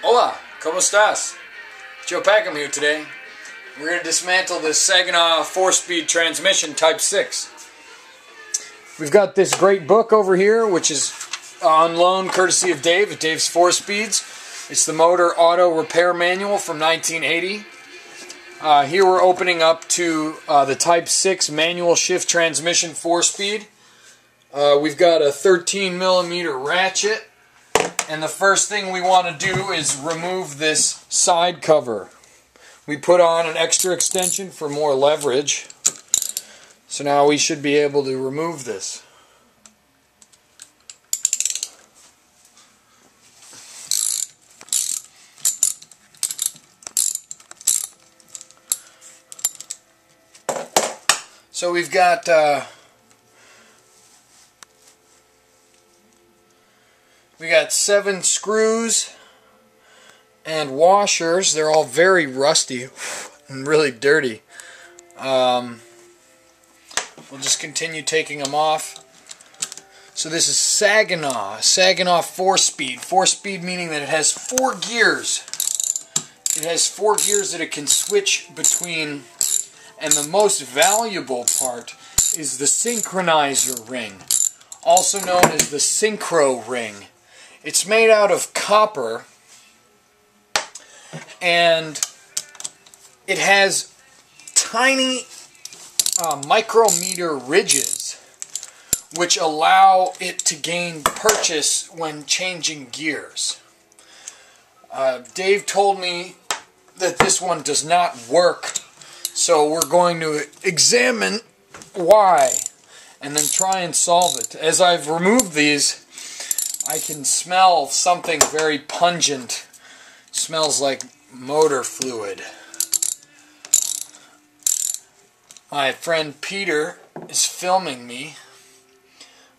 Hola, ¿cómo estás? Joe Packham here today. We're going to dismantle this Saginaw 4-speed transmission Type 6. We've got this great book over here, which is on loan courtesy of Dave at Dave's 4-Speeds. It's the Motor Auto Repair Manual from 1980. Here we're opening up to the Type 6 manual shift transmission 4-speed. We've got a 13mm ratchet. And the first thing we want to do is remove this side cover. We put on an extra extension for more leverage. So now we should be able to remove this. So we've got we got 7 screws and washers. They're all very rusty and really dirty. We'll just continue taking them off. So this is Saginaw 4-speed. 4-speed meaning that it has 4 gears. It has 4 gears that it can switch between. And the most valuable part is the synchronizer ring, also known as the synchro ring. It's made out of copper, and it has tiny micrometer ridges which allow it to gain purchase when changing gears. Dave told me that this one does not work, so we're going to examine why and then try and solve it. As I've removed these, I can smell something very pungent. It smells like motor fluid. My friend Peter is filming me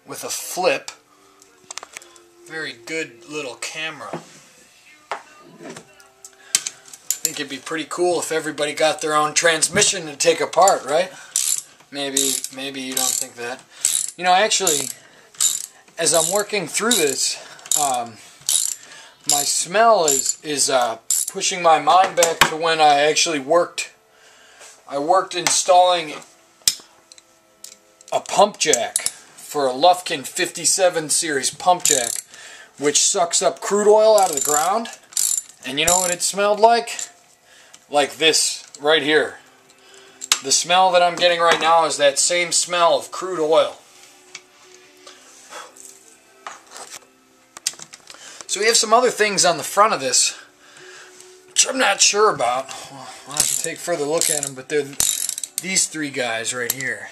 with a flip. Very good little camera. I think it'd be pretty cool if everybody got their own transmission to take apart, right? Maybe you don't think that. You know, actually, as I'm working through this, my smell is pushing my mind back to when I actually worked. I worked installing a pump jack for a Lufkin 57 series pump jack, which sucks up crude oil out of the ground. And you know what it smelled like? Like this right here. The smell that I'm getting right now is that same smell of crude oil. So we have some other things on the front of this, which I'm not sure about. I'll have to take a further look at them, but they're these 3 guys right here.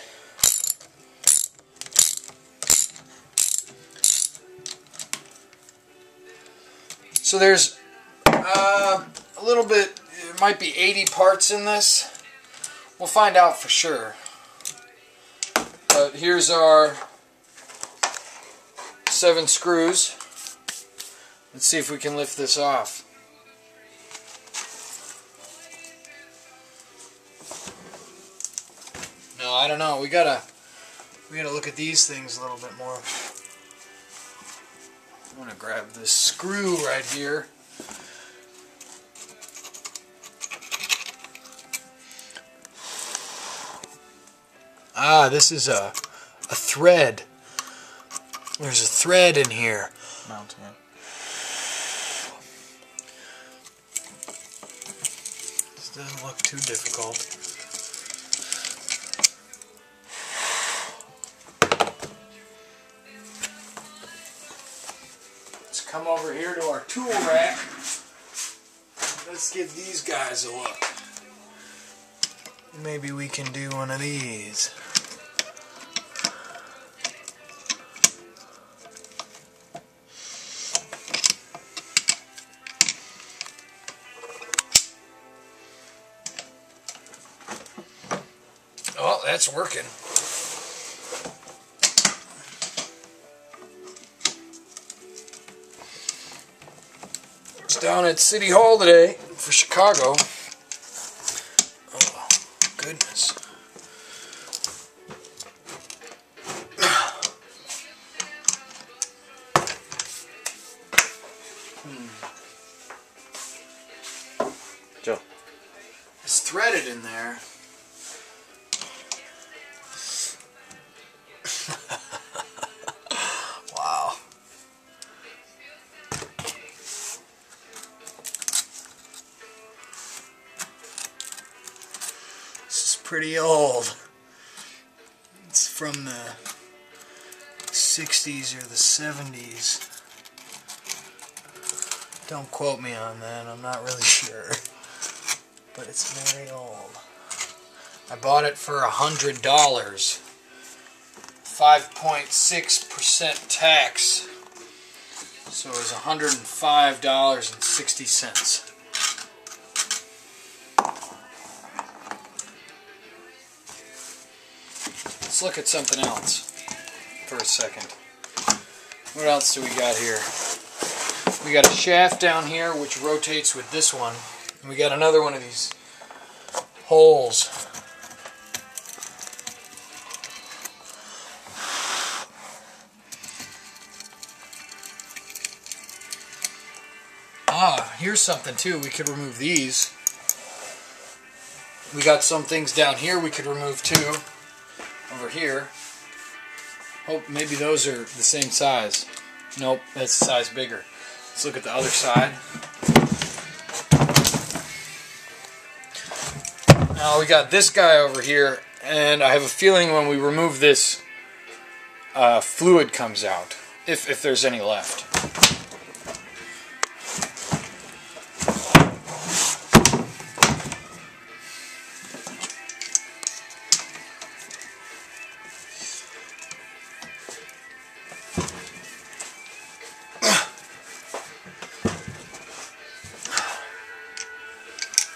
So there's a little bit, it might be 80 parts in this. We'll find out for sure. But here's our 7 screws. Let's see if we can lift this off. No, I don't know. We gotta look at these things a little bit more. I'm gonna grab this screw right here. Ah, this is a thread. There's a thread in here. Mounting it. This doesn't look too difficult. Let's come over here to our tool rack. Let's give these guys a look. Maybe we can do one of these. Oh, that's working. I was down at City Hall today for Chicago. Oh, goodness. threaded in there. Wow. This is pretty old. It's from the 60s or the 70s. Don't quote me on that, I'm not really sure. But it's very old. I bought it for $100. 5.6% tax. So it was $105.60. Let's look at something else for a second. What else do we got here? We got a shaft down here which rotates with this one. And we got another one of these holes. Ah, here's something too. We could remove these. We got some things down here we could remove too. Over here. Hope maybe those are the same size. Nope, that's a size bigger. Let's look at the other side. Now we got this guy over here, and I have a feeling when we remove this, fluid comes out, if there's any left.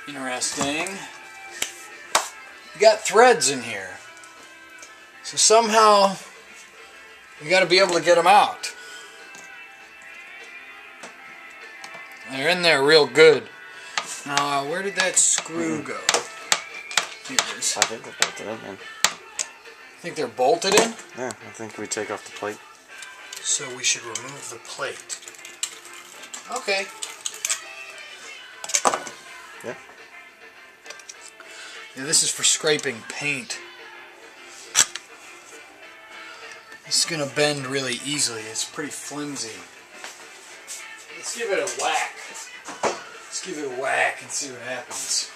Interesting. We got threads in here. So somehow we got to be able to get them out. They're in there real good. Now, where did that screw go? Here it is. I think they're bolted in, man. Think they're bolted in? Yeah, I think we take off the plate. So we should remove the plate. Okay. Yeah. Yeah, this is for scraping paint. It's going to bend really easily. It's pretty flimsy. Let's give it a whack. Let's give it a whack and see what happens.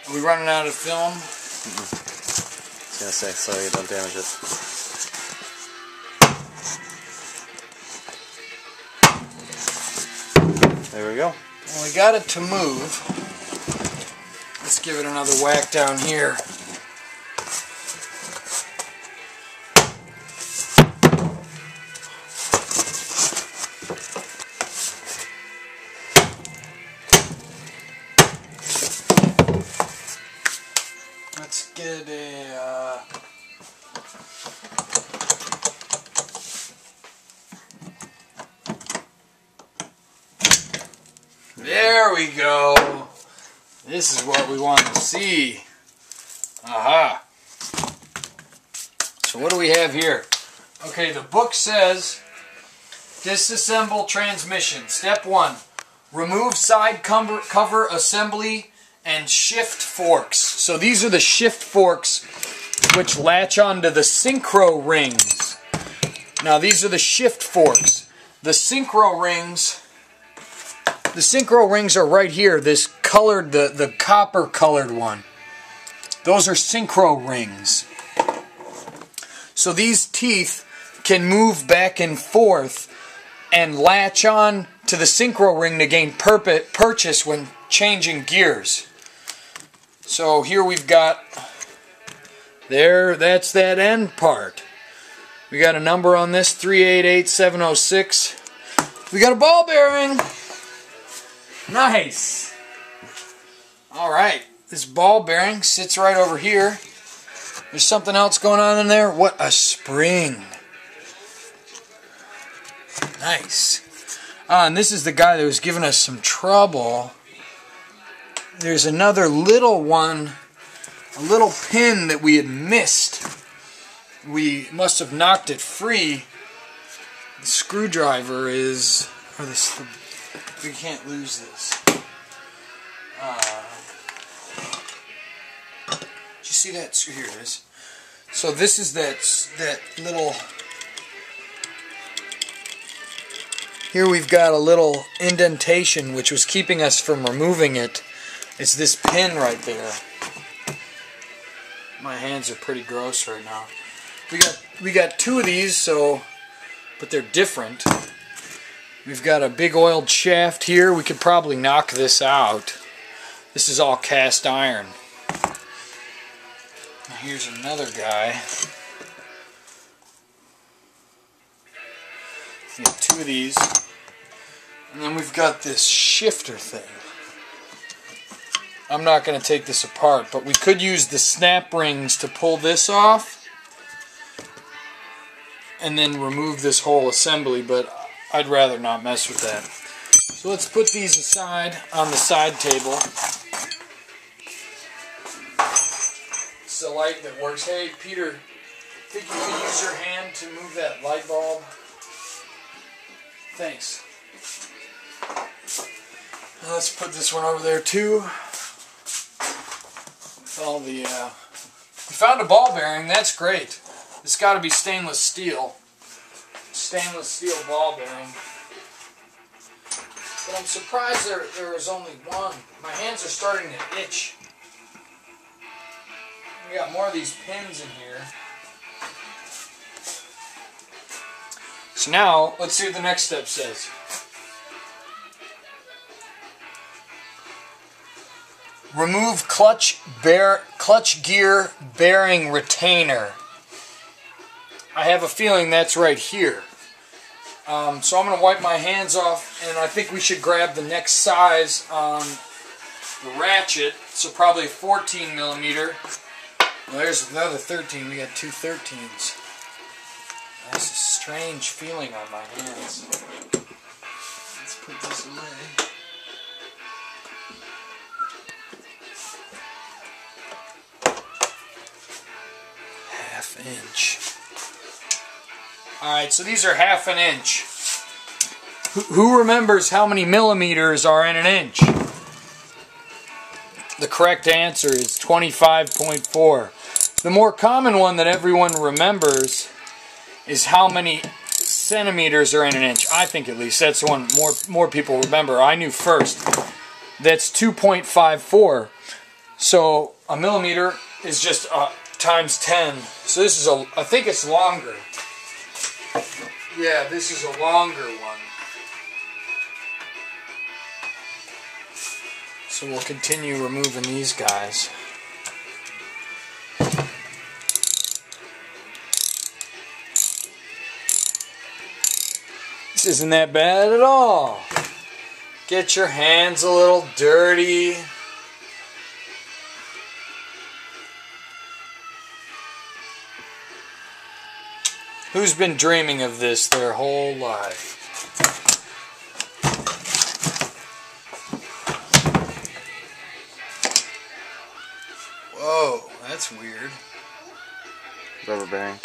Are we running out of film? I was going to say, so you don't damage it. There we go. Well, we got it to move. Let's give it another whack down here. Let's get a... There we go. This is what we want to see. Aha. So what do we have here? Okay, the book says disassemble transmission. Step 1. Remove side cover assembly and shift forks. So these are the shift forks which latch onto the synchro rings. Now these are the shift forks. The synchro rings are right here. This colored, the copper colored one. Those are synchro rings. So these teeth can move back and forth and latch on to the synchro ring to gain purchase when changing gears. So here we've got, that's that end part. We got a number on this, 388706. We got a ball bearing. Nice. Alright, this ball bearing sits right over here. There's something else going on in there. What a spring. Nice. And this is the guy that was giving us some trouble. There's another little one, a little pin that we had missed. We must have knocked it free. The screwdriver is, we can't lose this. you see that? Here it is. So this is that little... Here we've got a little indentation which was keeping us from removing it. It's this pin right there. My hands are pretty gross right now. We got two of these, but they're different. We've got a big oiled shaft here. We could probably knock this out. This is all cast iron. Here's another guy. We have two of these. And then we've got this shifter thing. I'm not going to take this apart, but we could use the snap rings to pull this off and then remove this whole assembly, but I'd rather not mess with that. So let's put these aside on the side table. It's a light that works. Hey, Peter, think you could use your hand to move that light bulb? Thanks. Let's put this one over there too. With all the, we found a ball bearing. That's great. It's got to be stainless steel. Stainless steel ball bearing. But I'm surprised there was only one. My hands are starting to itch. We got more of these pins in here. So now, let's see what the next step says. Remove clutch gear bearing retainer. I have a feeling that's right here. So I'm going to wipe my hands off, and I think we should grab the next size on the ratchet. So probably a 14 millimeter. Well, there's another 13. We got two 13s. That's a strange feeling on my hands. Let's put this away. Inch. Alright, so these are half an inch. Who remembers how many millimeters are in an inch? The correct answer is 25.4. The more common one that everyone remembers is how many centimeters are in an inch. I think at least that's the one more people remember. I knew first. That's 2.54. So a millimeter is just times 10. So this is I think it's longer. Yeah, this is a longer one. So we'll continue removing these guys. This isn't that bad at all. Get your hands a little dirty. Who's been dreaming of this their whole life? Whoa, that's weird. Rubber bearing.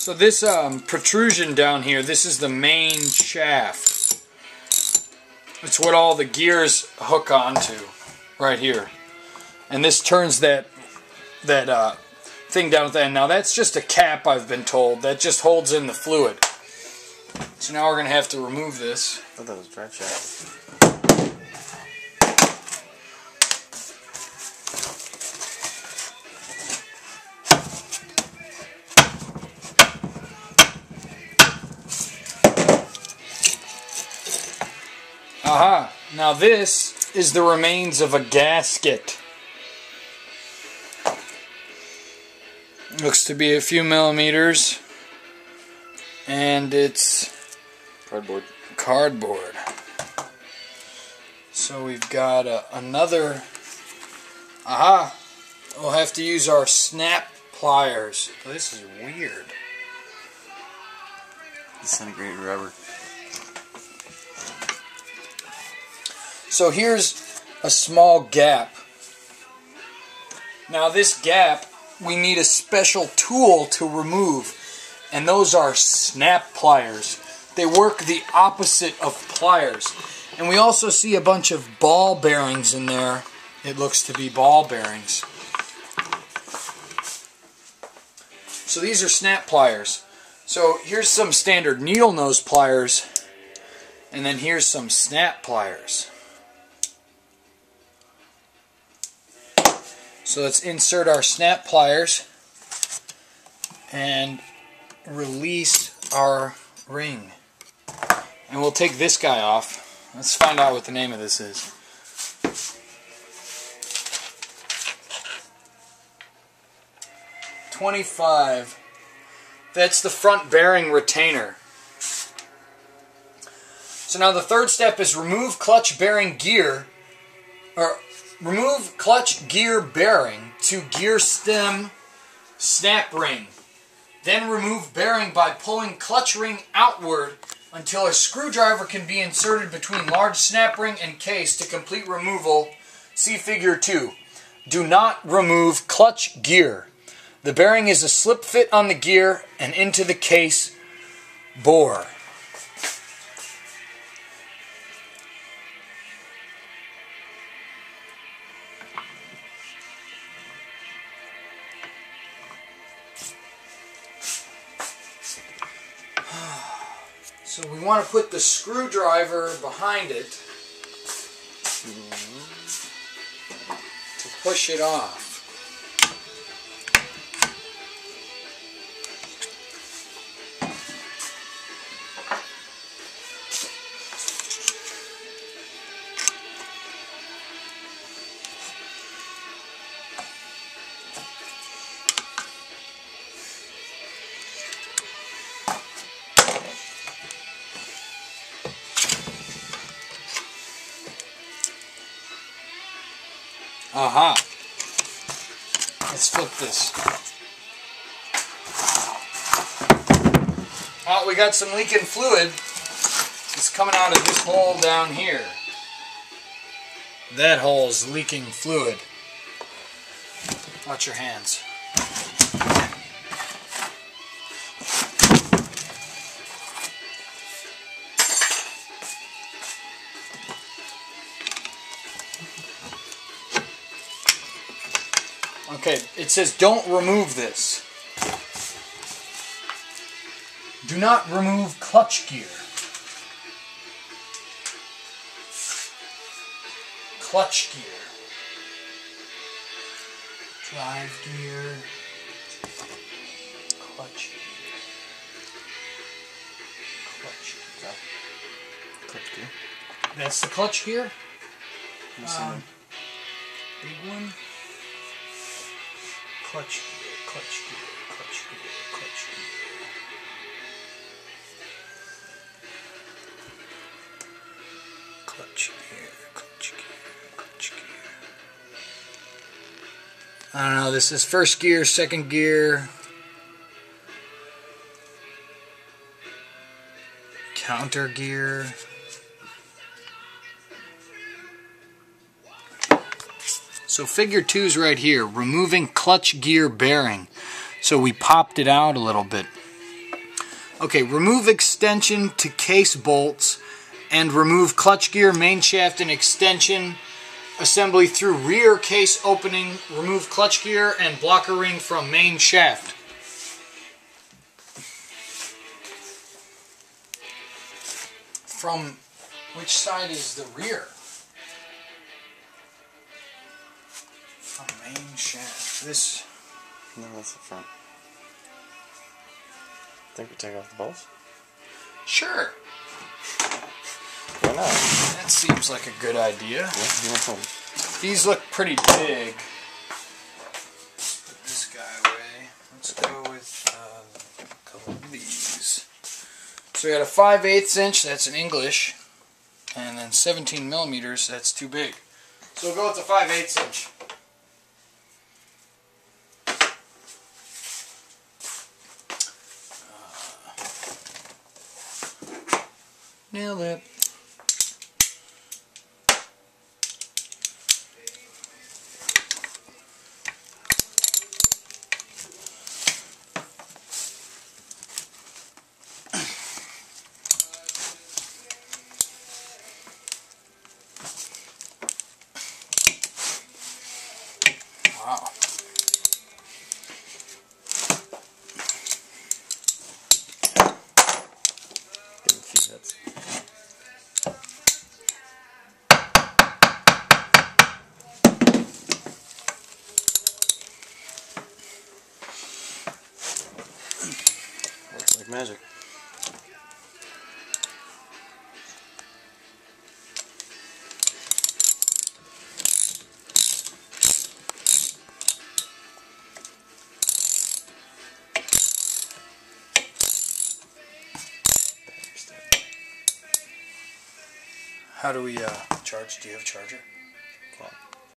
So this protrusion down here, this is the main shaft. It's what all the gears hook onto, right here. And this turns that thing down at the end. Now that's just a cap, I've been told. That just holds in the fluid. So now we're going to have to remove this. I thought that was a drive shaft. Aha! Now this is the remains of a gasket. Looks to be a few millimeters. And it's cardboard. So we've got another. Aha! We'll have to use our snap pliers. Oh, this is weird. Disintegrated rubber. So here's a small gap. Now this gap we need a special tool to remove, and those are snap pliers. They work the opposite of pliers. And we also see a bunch of ball bearings in there. It looks to be ball bearings. So these are snap pliers. So here's some standard needle nose pliers, and then here's some snap pliers. So let's insert our snap pliers and release our ring. And we'll take this guy off. Let's find out what the name of this is. $25. That's the front bearing retainer. So now the third step is remove clutch bearing gear, or remove clutch gear bearing to gear stem snap ring. Then remove bearing by pulling clutch ring outward until a screwdriver can be inserted between large snap ring and case to complete removal. See figure 2. Do not remove clutch gear. The bearing is a slip fit on the gear and into the case bore. So we want to put the screwdriver behind it to push it off. Aha! Let's flip this. Oh, we got some leaking fluid. It's coming out of this hole down here. That hole's leaking fluid. Watch your hands. Okay, it says don't remove this. Do not remove clutch gear. Clutch gear. Drive gear. Clutch gear. Clutch gear. Clutch gear. That's the clutch gear? Big one. Clutch gear, clutch gear, clutch gear, clutch gear. Clutch gear, clutch gear, clutch gear. I don't know, this is first gear, second gear. Counter gear. So figure 2's right here, removing clutch gear bearing. So we popped it out a little bit. Okay, remove extension to case bolts and remove clutch gear, main shaft, and extension assembly through rear case opening. Remove clutch gear and blocker ring from main shaft. From which side is the rear? From main shaft. This. No, that's the front. Think we take off the bolts? Sure. Why not? That seems like a good idea. Yeah. These look pretty big. Put this guy away. Let's go with a couple of these. So we got a 5/8 inch, that's in English, and then 17 millimeters, that's too big. So we'll go with the 5/8 inch. Nailed it. Wow. Give it a few hits. Looks like magic. How do we charge? Do you have a charger?